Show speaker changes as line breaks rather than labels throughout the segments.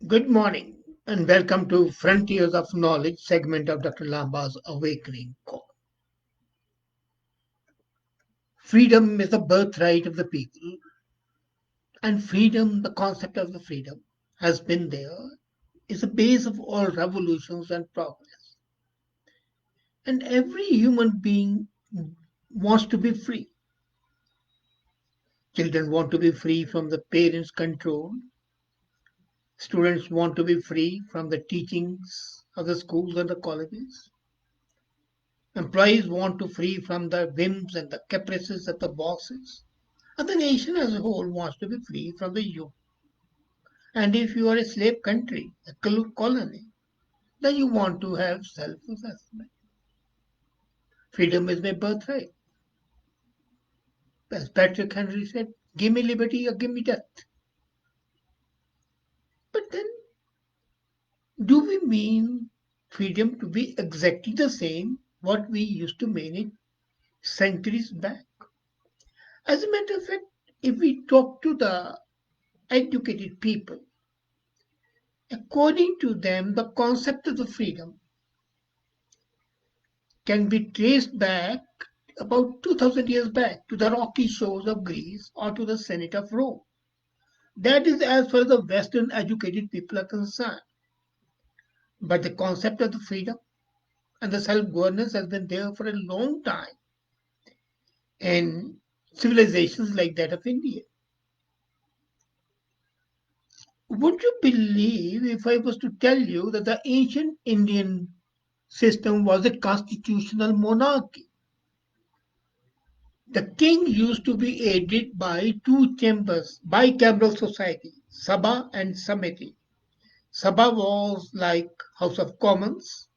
Good morning and welcome to Frontiers of Knowledge segment of Dr. Lamba's Awakening Call. Freedom is the birthright of the people, and freedom, the concept of the freedom, has been there, is the base of all revolutions and progress. And every human being wants to be free. Children want to be free from the parents' control. Students want to be free from the teachings of the schools and the colleges. Employees want to free from the whims and the caprices of the bosses. And the nation as a whole wants to be free from the yoke. And if you are a slave country, a colony, then you want to have self-assessment. Freedom is my birthright. As Patrick Henry said, give me liberty or give me death. But then, do we mean freedom to be exactly the same what we used to mean it centuries back? As a matter of fact, if we talk to the educated people, according to them, the concept of the freedom can be traced back about 2000 years back to the rocky shores of Greece or to the Senate of Rome. That is as far as the Western educated people are concerned. But the concept of the freedom and the self-governance has been there for a long time in civilizations like that of India. Would you believe if I was to tell you that the ancient Indian system was a constitutional monarchy? The king used to be aided by two chambers, bicameral society, Sabha and Samiti. Sabha was like House of Commons,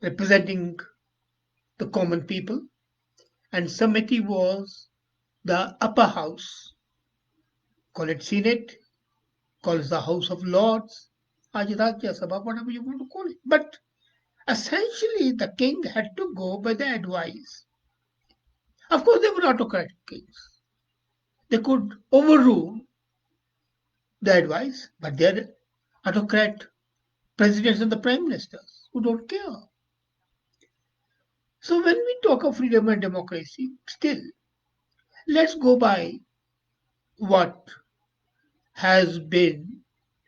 representing the common people, and Samiti was the upper house, call it Senate, call it the House of Lords, Ajrajya Sabha, whatever you want to call it. But essentially, the king had to go by the advice. Of course, they were autocratic kings. They could overrule the advice, but they're autocrat presidents and the prime ministers who don't care. So when we talk of freedom and democracy, still, let's go by what has been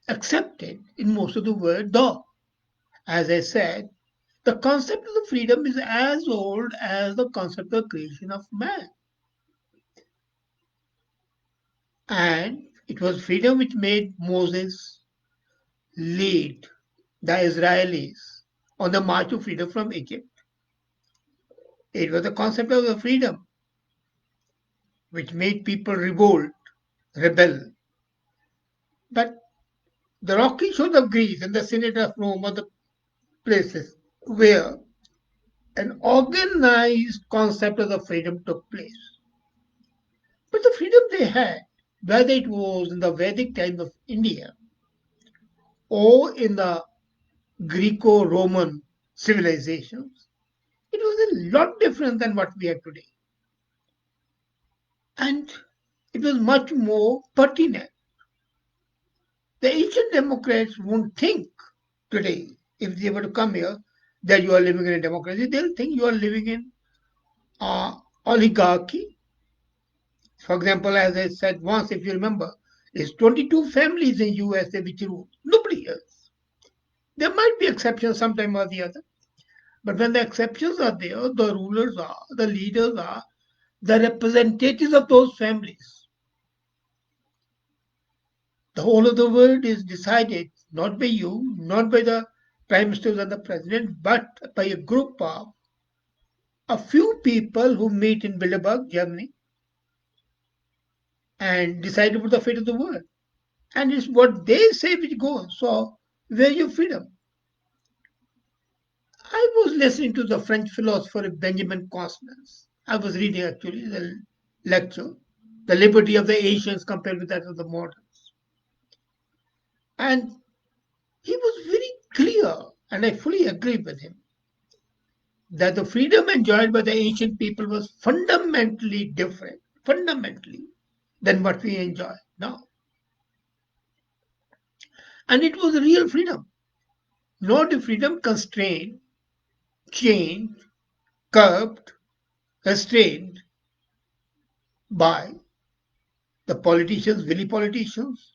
accepted in most of the world, though, as I said, the concept of the freedom is as old as the concept of creation of man. And it was freedom which made Moses lead the Israelis on the march to freedom from Egypt. It was the concept of the freedom which made people revolt, rebel. But the rocky shores of Greece and the Senate of Rome are the places where an organized concept of the freedom took place. But the freedom they had, whether it was in the Vedic times of India or in the Greco-Roman civilizations, it was a lot different than what we have today. And it was much more pertinent. The ancient Democrats won't think today, if they were to come here, that you are living in a democracy. They'll think you are living in oligarchy. For example, as I said once, if you remember, there's 22 families in USA which rule. Nobody else. There might be exceptions sometime or the other. But when the exceptions are there, the rulers are, the leaders are, the representatives of those families. The whole of the world is decided not by you, not by the prime ministers and the president, but by a group of a few people who meet in Bilderberg, Germany, and decide about the fate of the world. And it's what they say which goes. So, where's your freedom? I was listening to the French philosopher Benjamin Constant. I was reading actually the lecture, The Liberty of the Ancients compared with that of the moderns. And he was very clear, and I fully agree with him, that the freedom enjoyed by the ancient people was fundamentally different, fundamentally, than what we enjoy now. And it was real freedom, not a freedom constrained, chained, curbed, restrained by the politicians, willy politicians,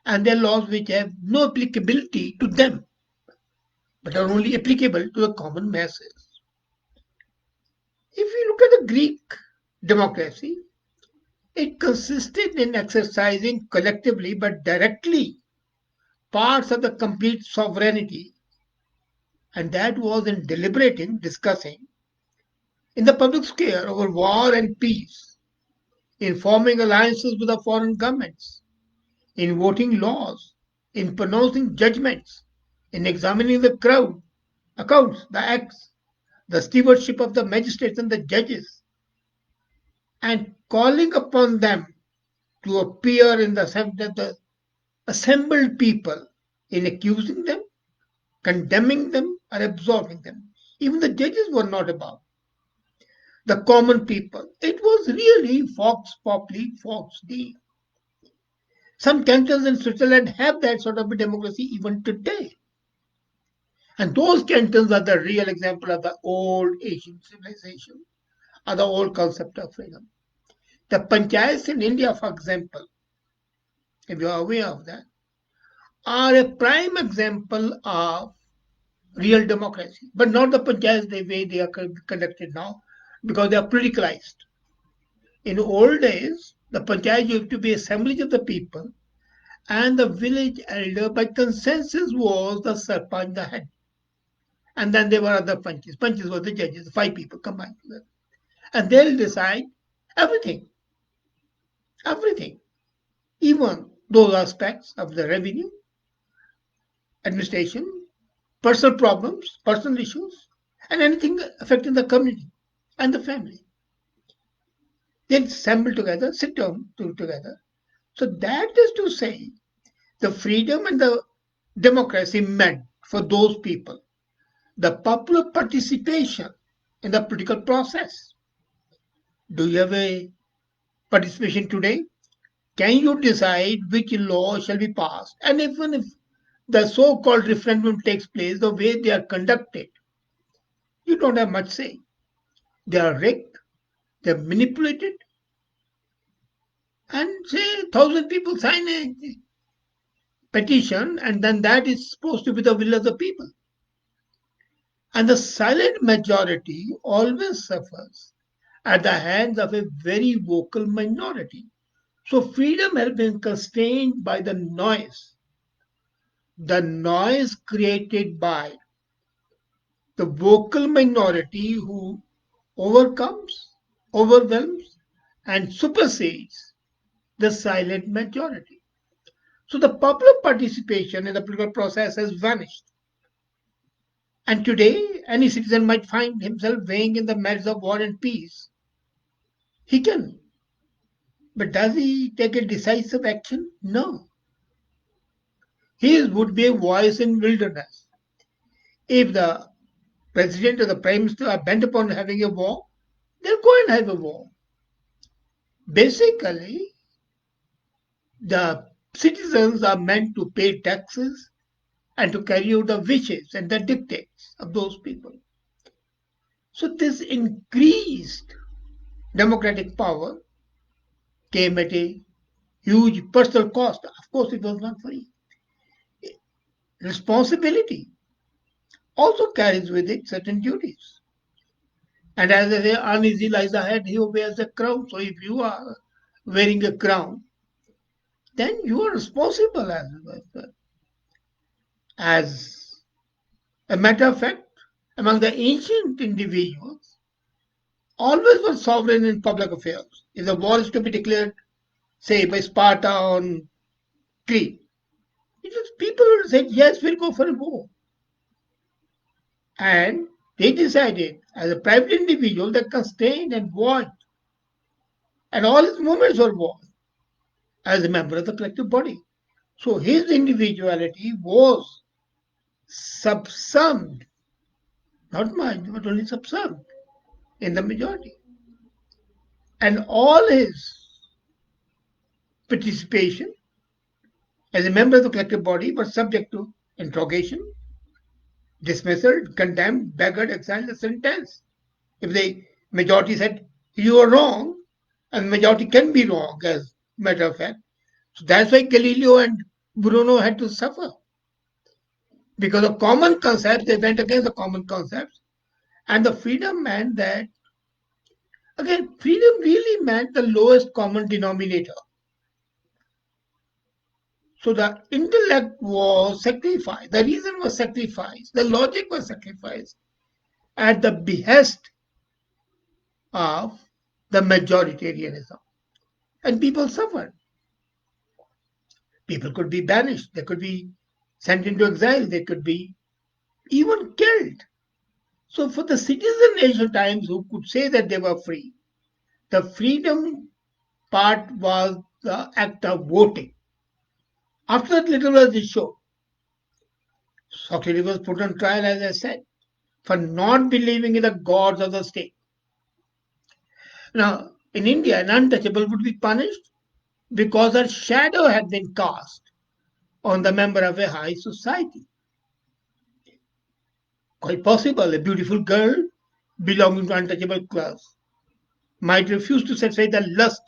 and their laws which have no applicability to them, but are only applicable to the common masses. If you look at the Greek democracy, it consisted in exercising collectively but directly parts of the complete sovereignty, and that was in deliberating, discussing in the public sphere over war and peace, in forming alliances with the foreign governments, in voting laws, in pronouncing judgments, in examining the crowd, accounts, the acts, the stewardship of the magistrates and the judges, and calling upon them to appear in the assembly of the assembled people in accusing them, condemning them, or absolving them. Even the judges were not above the common people. It was really Fox Populi, Fox Dei. Some cantons in Switzerland have that sort of a democracy even today. And those cantons are the real example of the old Asian civilization, or the old concept of freedom. The panchayats in India, for example, if you are aware of that, are a prime example of real democracy, but not the panchayats the way they are conducted now, because they are politicalized. In old days, the panchayat used to be assemblage of the people, and the village elder by consensus was the sarpanch, the head. And then there were other punches. Punches were the judges, five people combined together. And they'll decide everything, everything, even those aspects of the revenue, administration, personal problems, personal issues, and anything affecting the community and the family. They'll assemble together, sit down together. So that is to say, the freedom and the democracy meant for those people the popular participation in the political process. Do you have a participation today? Can you decide which law shall be passed? And even if the so-called referendum takes place, the way they are conducted, you don't have much say. They are rigged, they're manipulated, and say 1,000 people sign a petition, and then that is supposed to be the will of the people. And the silent majority always suffers at the hands of a very vocal minority. So freedom has been constrained by the noise created by the vocal minority who overcomes, overwhelms, and supersedes the silent majority. So the popular participation in the political process has vanished. And today, any citizen might find himself weighing in the merits of war and peace. He can. But does he take a decisive action? No. His would be a voice in wilderness. If the president or the prime minister are bent upon having a war, they'll go and have a war. Basically, the citizens are meant to pay taxes and to carry out the wishes and the dictates of those people. So this increased democratic power came at a huge personal cost. Of course, it was not free. Responsibility also carries with it certain duties. And as they say, uneasy lies the head, he who wears a crown. So if you are wearing a crown, then you are responsible as a matter of fact, among the ancient individuals, always were sovereign in public affairs. If the war is to be declared, say, by Sparta on Crete, it was people who said, yes, we'll go for a war. And they decided, as a private individual, that constrained and void, and all his movements were void as a member of the collective body. So his individuality was subsumed, not mine, but only subsumed in the majority. And all his participation as a member of the collective body, but subject to interrogation, dismissal, contempt, beggared, exile, the sentence. If the majority said you are wrong, and the majority can be wrong, as a matter of fact, so that's why Galileo and Bruno had to suffer. Because of common concepts, they went against the common concepts. And the freedom meant that, again, freedom really meant the lowest common denominator. So the intellect was sacrificed, the reason was sacrificed, the logic was sacrificed at the behest of the majoritarianism. And people suffered. People could be banished, they could be sent into exile, they could be even killed. So for the citizen ancient times who could say that they were free, the freedom part was the act of voting. After that, little was the show. Socrates was put on trial, as I said, for not believing in the gods of the state. Now, in India, an untouchable would be punished because her shadow had been cast on the member of a high society. Quite possible, a beautiful girl belonging to untouchable class might refuse to satisfy the lust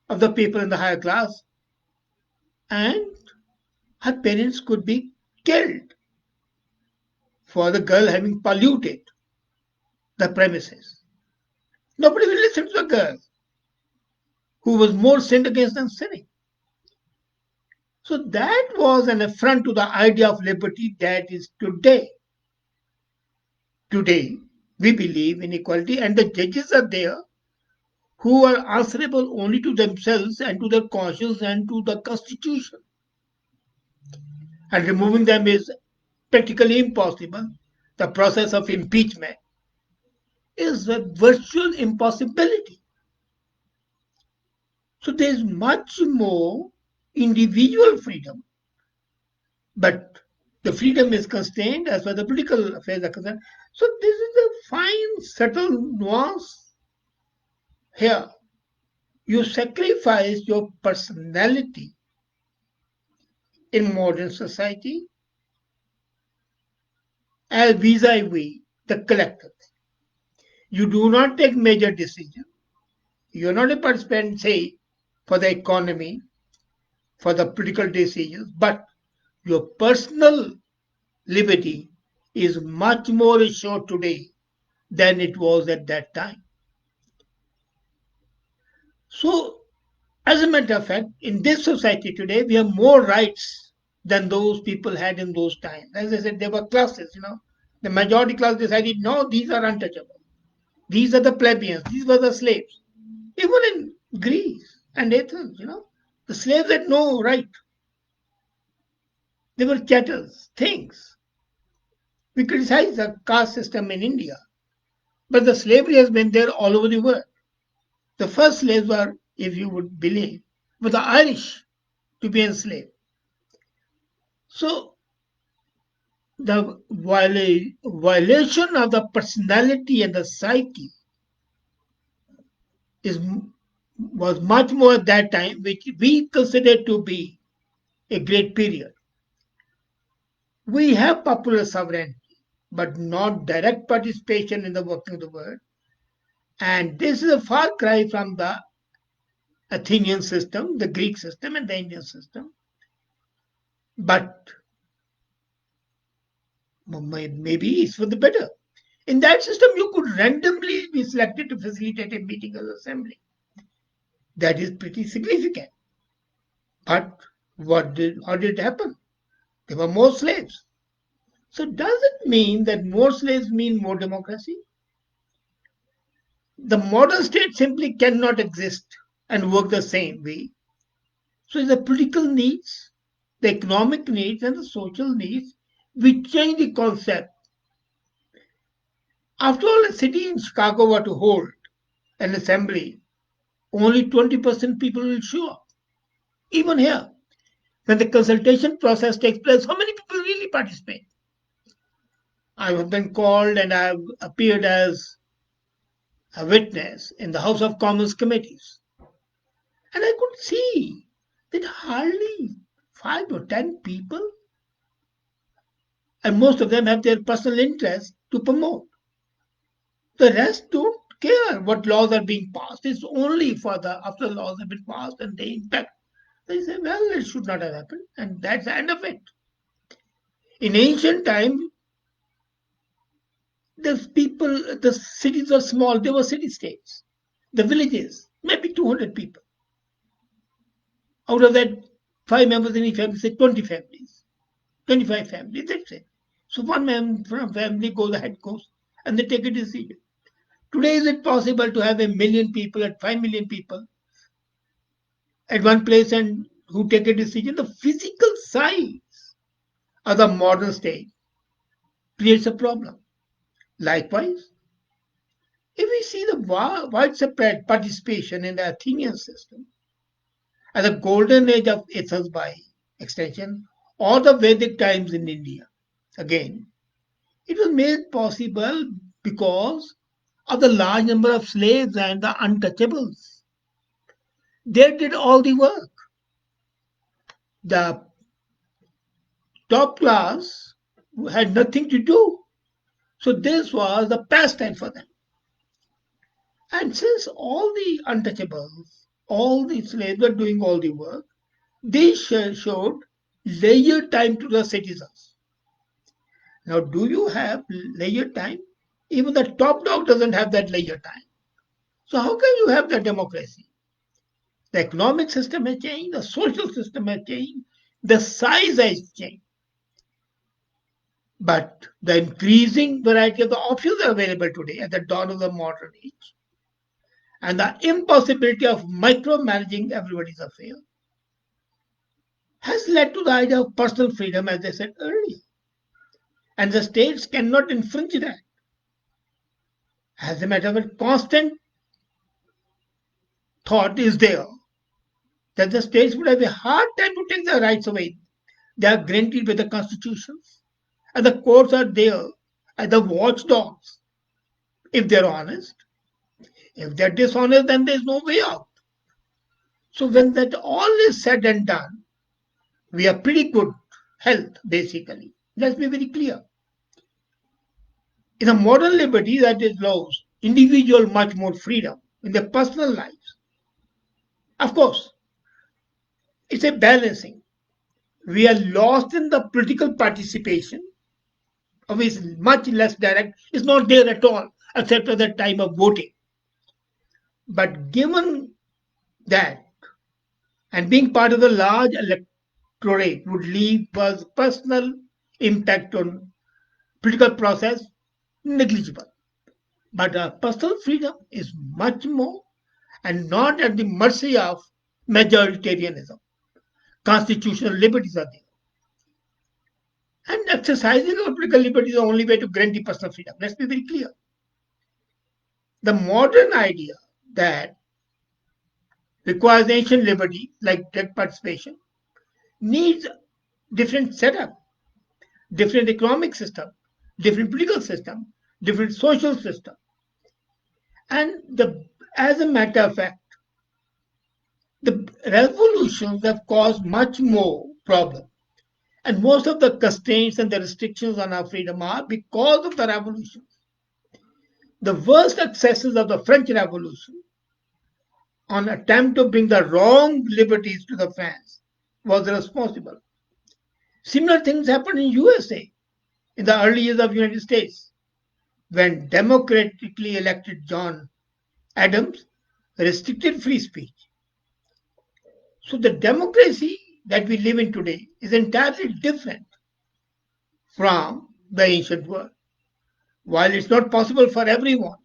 of the people in the higher class, and her parents could be killed for the girl having polluted the premises. Nobody will listen to the girl who was more sinned against than sinning. So that was an affront to the idea of liberty that is today. Today, we believe in equality, and the judges are there who are answerable only to themselves and to their conscience and to the constitution. And removing them is practically impossible. The process of impeachment is a virtual impossibility. So there is much more individual freedom, but the freedom is constrained as far as the political affairs are concerned. So this is a fine, subtle nuance here. You sacrifice your personality in modern society as vis-a-vis the collective. You do not take major decisions. You are not a participant, say, for the economy, for the political decisions, but your personal liberty is much more assured today than it was at that time. So, as a matter of fact, in this society today, we have more rights than those people had in those times. As I said, there were classes. The majority class decided, no, these are untouchable. These are the plebeians. These were the slaves. Even in Greece and Athens, the slaves had no right. They were chattels, things. We criticize the caste system in India, but the slavery has been there all over the world. The first slaves were, if you would believe, were the Irish to be enslaved. So the violation of the personality and the psyche is was much more at that time, which we consider to be a great period. We have popular sovereignty, but not direct participation in the working of the world. And this is a far cry from the Athenian system, the Greek system, and the Indian system. But maybe it's for the better. In that system, you could randomly be selected to facilitate a meeting or assembly. That is pretty significant. But how did it happen? There were more slaves. So does it mean that more slaves mean more democracy? The modern state simply cannot exist and work the same way. So it's the political needs, the economic needs, and the social needs which change the concept. After all, a city in Chicago were to hold an assembly, only 20% people will show up. Even here, when the consultation process takes place, how many people really participate? I have been called and I have appeared as a witness in the House of Commons committees. And I could see that hardly 5 or 10 people, and most of them have their personal interests to promote. The rest don't care what laws are being passed. It's only for the after the laws have been passed and they impact. They say, well, it should not have happened, and that's the end of it. In ancient time, the cities were small. They were city states. The villages, maybe 200 people. Out of that, 5 members in each family, say 20 families, 25 families. That's it. So one man from family goes ahead, goes, and they take a decision. Today, is it possible to have 1 million people at 5 million people at one place and who take a decision? The physical size of the modern state creates a problem. Likewise, if we see the widespread participation in the Athenian system as a golden age of Athens by extension, or the Vedic times in India, again, it was made possible because of the large number of slaves and the untouchables. They did all the work. The top class had nothing to do. So this was the pastime for them. And since all the untouchables, all the slaves were doing all the work, they showed leisure time to the citizens. Now, do you have leisure time? Even the top dog doesn't have that leisure time. So how can you have that democracy? The economic system has changed, the social system has changed, the size has changed. But the increasing variety of the options are available today at the dawn of the modern age, and the impossibility of micromanaging everybody's affair has led to the idea of personal freedom, as I said earlier. And the states cannot infringe that. As a matter of fact, constant thought is there that the states would have a hard time to take their rights away. They are guaranteed by the constitutions, and the courts are there as the watchdogs if they're honest. If they're dishonest, then there's no way out. So when that all is said and done, we have pretty good health, basically. Let's be very clear. In a modern liberty that allows individual much more freedom in their personal lives, of course, it's a balancing. We are lost in the political participation, of is much less direct, is not there at all, except at the time of voting. But given that, and being part of the large electorate would leave us personal impact on political process negligible. But personal freedom is much more and not at the mercy of majoritarianism. Constitutional liberties are there. And exercising our political liberty is the only way to guarantee personal freedom. Let's be very clear. The modern idea that requires ancient liberty, like direct participation, needs different setup, different economic system, different political system, different social system. And as a matter of fact, the revolutions have caused much more problem. And most of the constraints and the restrictions on our freedom are because of the revolutions. The worst excesses of the French Revolution on attempt to bring the wrong liberties to the France was responsible. Similar things happened in USA in the early years of the United States when democratically elected John Adams restricted free speech. So the democracy that we live in today is entirely different from the ancient world. While it's not possible for everyone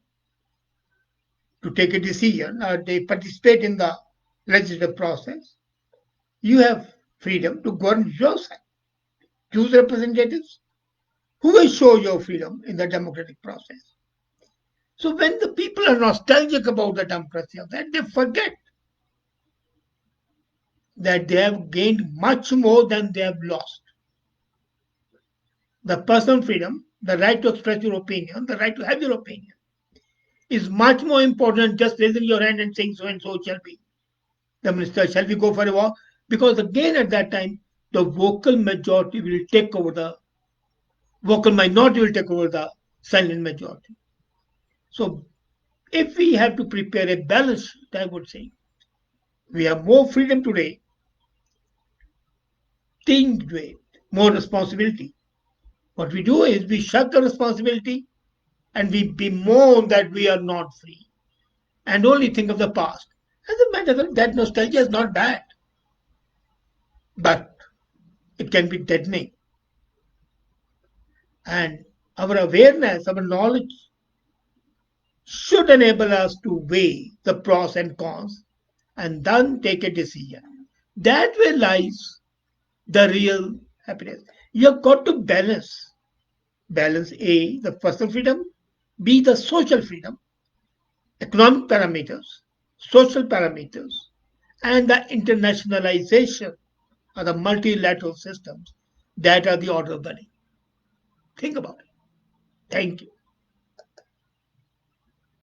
to take a decision or they participate in the legislative process, you have freedom to govern yourself. Choose representatives who will show your freedom in the democratic process. So when the people are nostalgic about the democracy of that, they forget that they have gained much more than they have lost. The personal freedom, the right to express your opinion, the right to have your opinion, is much more important than just raising your hand and saying so and so shall be. The minister, shall we go for a walk? Because again, at that time, the vocal minority will take over the silent majority. So if we have to prepare a balance sheet, I would say we have more freedom today, tinged with more responsibility. What we do is we shirk the responsibility and we bemoan that we are not free and only think of the past. As a matter of fact, that nostalgia is not bad, but it can be deadening. And our awareness, our knowledge should enable us to weigh the pros and cons and then take a decision. That way lies the real happiness. You have got to balance. Balance A, the personal freedom, B, the social freedom, economic parameters, social parameters, and the internationalization of the multilateral systems that are the order of the day. Think about it. Thank you.